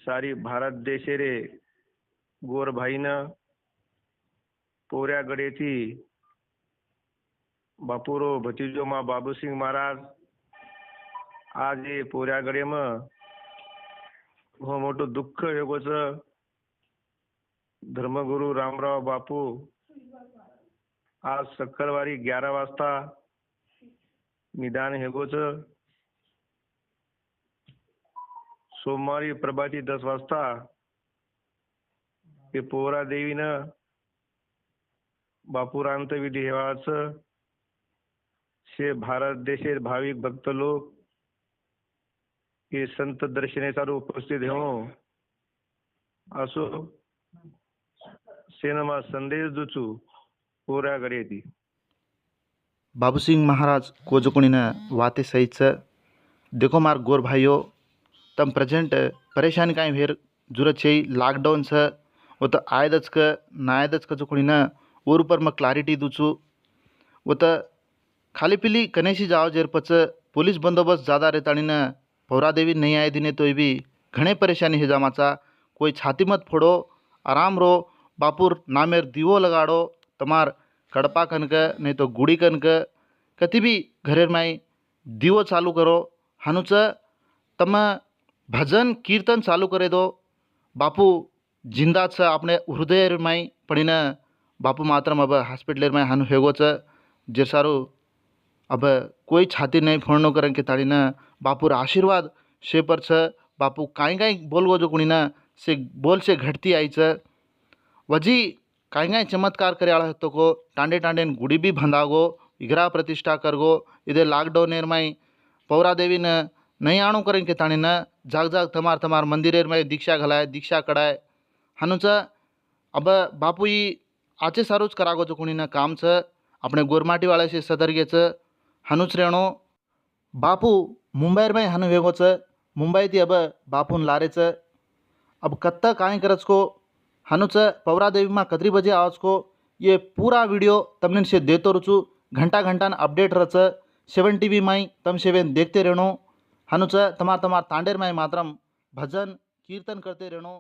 सारी भारत देशे रे गोरभाईन पोऱ्या गडेती बापुरो भतीजो मा बाबूसिंह महाराज आज ये पोऱ्या गडे में हो मोठो दुःख हेगोच धर्मगुरु रामराव बापू आज शुक्रवारी 11 वाजता निदान हेगोच सोमवारी प्रभाती 10 वाजता हे पोहरा देवीनं बापूरांत विधी हेवाच शे भारत देशे भाविक भक्त लोक हे संत दर्शनेसाठी उपस्थित हो असो सेनमा संदेश दुचू पोऱ्या गडे ती बाबूसिंह महाराज कोजकुणीना वाते सहित देखो मार गोर भाइयों तम प्रेजेंट परेशानी काई भेर जुरत छे लॉकडाउन छ वो तो आयदच क नायदच क जुकुणीना और ऊपर में क्लैरिटी दूचू वो तो खाली पीली कनेसी जाओ जेर पच पुलिस बंदोबस्त ज़्यादा रहतानी न पौरा देवी नहीं आए दिने तो भी घणे परेशानी है जामाचा कोई छाती मत फोड़ो आराम रो बापुर नामेर दीवो लगाड़ो तमार कड़पा कनक नहीं तो गुड़ी कनक कति भी घरेर माई दीवो चालू करो हनुच तम भजन कीर्तन चालू करे दो बापू जिंदा छ अपने हृदय माई पड़ी न बापू मात्रम अब हॉस्पिटल में हनु हेगो छ जेसारो अब कोई छाती नहीं फोड़नो करें के ताड़ी न बापूर आशीर्वाद से पर छ बापू काई काई बोल गो जो कुणी न से बोल से घटती आई छ वजी काई काई चमत्कार करे आला तो को टांडे टांडे गुड़ी भी भंदागो विग्रह प्रतिष्ठा करगो इधर लॉकडाउन माई पौरा देवी न नहीं आणु करें के ताणी न जाग जाग तमार तमार मंदिरेर में दीक्षा घलाय दीक्षा कड़ाय हनुच अब बापू ही आचे सारूच करागो जो कुणी न काम छ अपने गोरमाटी वाले से सदर्गे छ हनुच रेणो बापू मुंबई में हनु वेगो छ मुंबई थी अब बापून लारे छ अब कत्ता काई करच को हनुच पौरा देवी में कतरी बजे आवच को ये पूरा वीडियो तमने से देतो रुचु घंटा घंटा अपडेट रच 7 TV माई तम सेवन देखते रहनो हनुच तमार तमार तांडेर माई मात्रम भजन कीर्तन करते रहनो।